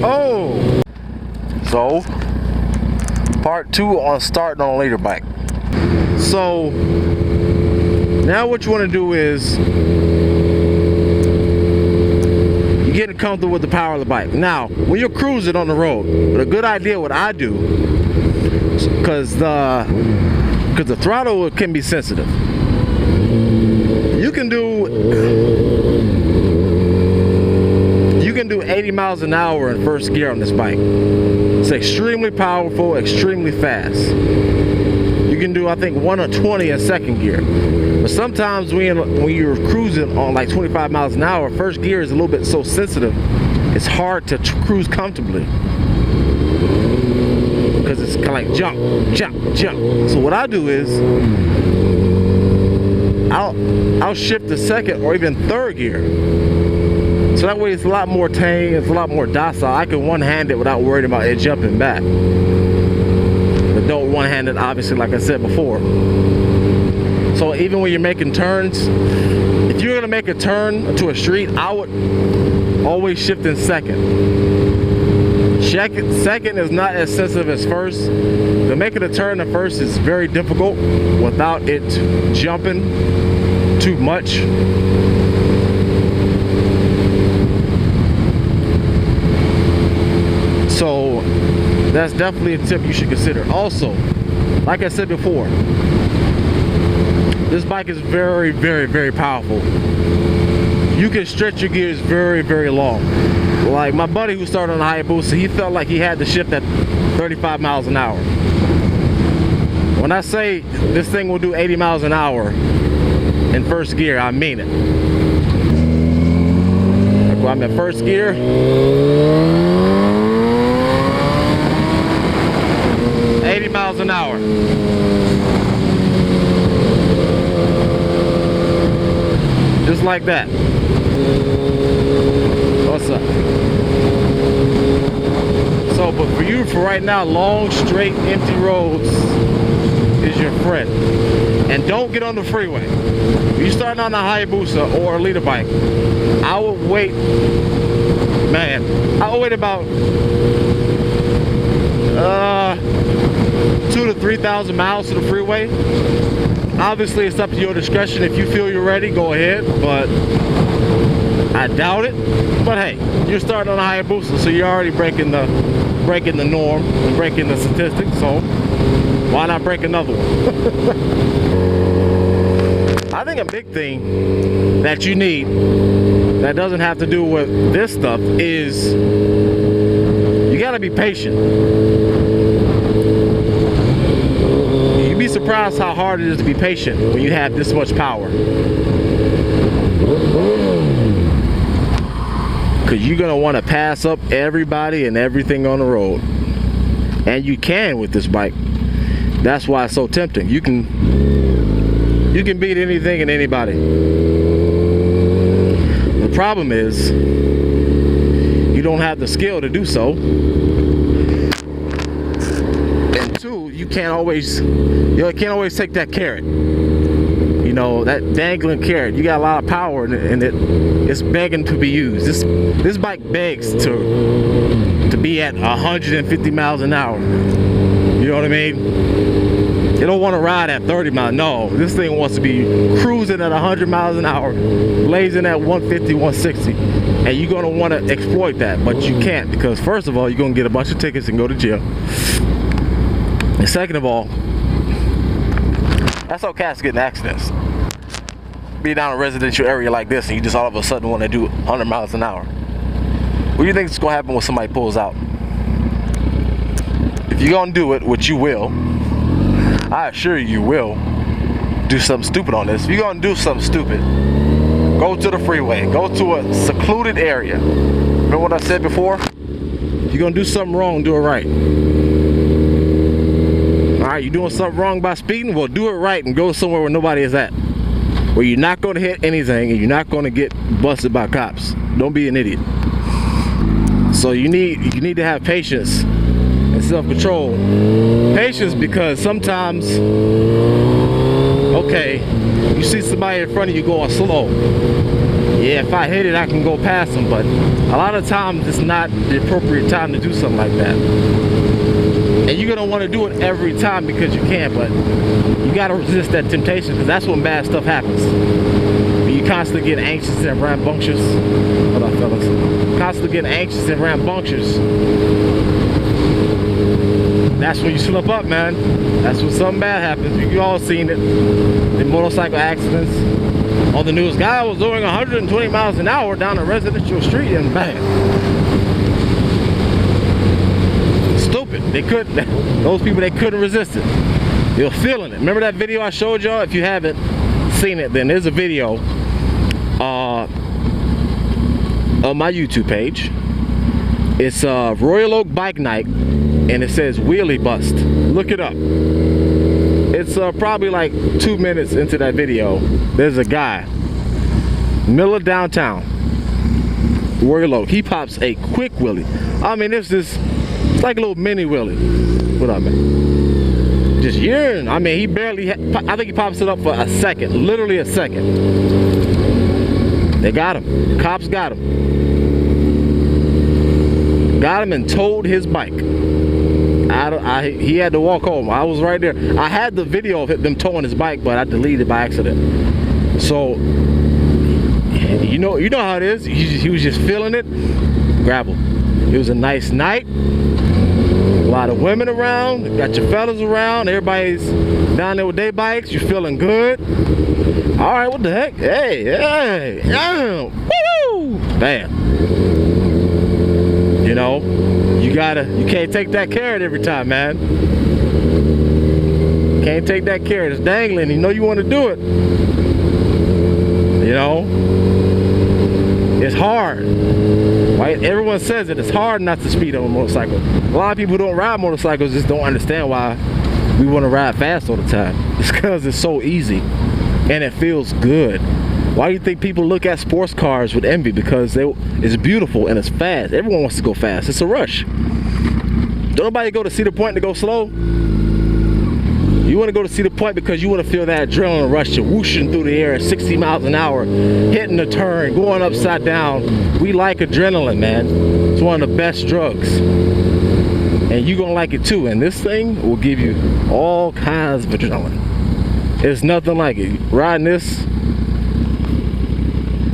Oh! So, part 2 on starting on a later bike. So, now what you want to do is you're getting comfortable with the power of the bike. Now, when you're cruising on the road, a good idea what I do, because the throttle can be sensitive. You can do 80 miles an hour in first gear on this bike. It's extremely powerful, extremely fast. You can do, I think, 120 in second gear. But sometimes when you're cruising on like 25 miles an hour, first gear is a little bit so sensitive, it's hard to cruise comfortably. Because it's kind of like jump, jump, jump. So what I do is, I'll shift to second or even third gear. So that way it's a lot more tame, it's a lot more docile. I can one-hand it without worrying about it jumping back. But don't one-hand it, obviously, like I said before. So even when you're making turns, if you're gonna make a turn to a street, I would always shift in second. Second is not as sensitive as first. The making a turn to first is very difficult without it jumping too much. So that's definitely a tip you should consider. Also, like I said before, this bike is very, very, very powerful. You can stretch your gears very, very long. Like my buddy who started on the Hayabusa, he felt like he had to shift at 35 miles an hour. When I say this thing will do 80 miles an hour in first gear, I mean it. Like when I'm in first gear, miles an hour. Just like that. What's up? So, but for you, for right now, long, straight, empty roads is your friend. And don't get on the freeway. If you're starting on a Hayabusa or a leader bike, I would wait, man, I would wait about 2,000 to 3,000 miles to the freeway. Obviously, it's up to your discretion. If you feel you're ready, go ahead, but I doubt it. But hey, you're starting on a Hayabusa, so you're already breaking the norm and breaking the statistics, so why not break another one? I think a big thing that you need that doesn't have to do with this stuff is you gotta be patient. You'd be surprised how hard it is to be patient when you have this much power. Because you're going to want to pass up everybody and everything on the road. And you can with this bike. That's why it's so tempting. You can beat anything and anybody. The problem is, you don't have the skill to do so. You can't always take that carrot. You know, that dangling carrot. You got a lot of power and it's begging to be used. This bike begs to be at 150 miles an hour. You know what I mean? It don't want to ride at 30 miles. No, this thing wants to be cruising at 100 miles an hour, blazing at 150, 160. And you're going to want to exploit that, but you can't, because first of all, you're going to get a bunch of tickets and go to jail. And second of all, that's how cats get in accidents. Be down in a residential area like this and you just all of a sudden want to do 100 miles an hour. What do you think is going to happen when somebody pulls out? If you're going to do it, which you will, I assure you will do something stupid on this. If you're going to do something stupid, go to the freeway, go to a secluded area. Remember what I said before? If you're going to do something wrong, do it right. Alright, you're doing something wrong by speeding? Well, do it right and go somewhere where nobody is at. Where you're not going to hit anything and you're not going to get busted by cops. Don't be an idiot. So you need to have patience and self-control. Patience, because sometimes, okay, you see somebody in front of you going slow. yeah, if I hit it, I can go past them, but a lot of times it's not the appropriate time to do something like that. And you're gonna want to do it every time because you can, but you gotta resist that temptation, because that's when bad stuff happens. When you constantly get anxious and rambunctious. Hold on, fellas. Constantly getting anxious and rambunctious. That's when you slip up, man. That's when something bad happens. You all seen it. The motorcycle accidents. On the news, guy was doing 120 miles an hour down a residential street and bang. Stupid. They couldn't. Those people, they couldn't resist it. They were feeling it. Remember that video I showed y'all? If you haven't seen it, then there's a video on my YouTube page. It's Royal Oak Bike Night, and it says wheelie bust. Look it up. It's probably like 2 minutes into that video. There's a guy, middle of downtown, Royal Oak. He pops a quick wheelie. I mean, it's like a little mini wheelie. What up, man? Just yearning. I mean, he barely, I think he pops it up for a second, literally a second. They got him. The cops got him. Got him and towed his bike. He had to walk home. I was right there. I had the video of them towing his bike, but I deleted it by accident. So, you know how it is. He was just feeling it. Grab him. It was a nice night. A lot of women around. Got your fellas around. Everybody's down there with their bikes. You're feeling good. All right, what the heck? Hey, damn. Woo! Bam. You know, you can't take that carrot every time, man. Can't take that carrot. It's dangling. You know you want to do it. You know, it's hard. Right? Everyone says it. It's hard not to speed on a motorcycle. A lot of people who don't ride motorcycles just don't understand why we want to ride fast all the time. It's because it's so easy and it feels good. Why do you think people look at sports cars with envy? Because it's beautiful and it's fast. Everyone wants to go fast. It's a rush. Don't nobody go to Cedar Point to go slow. You want to go to Cedar Point because you want to feel that adrenaline rush. You're whooshing through the air at 60 miles an hour, hitting the turn, going upside down. We like adrenaline, man. It's one of the best drugs. And you're going to like it too. And this thing will give you all kinds of adrenaline. There's nothing like it. Riding this,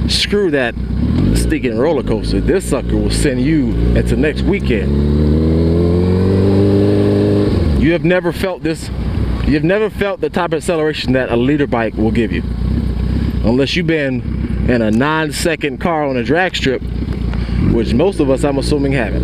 screw that stinking roller coaster. This sucker will send you into next weekend. You have never felt this. You've never felt the type of acceleration that a leader bike will give you, unless you've been in a 9-second car on a drag strip, which most of us, I'm assuming, haven't.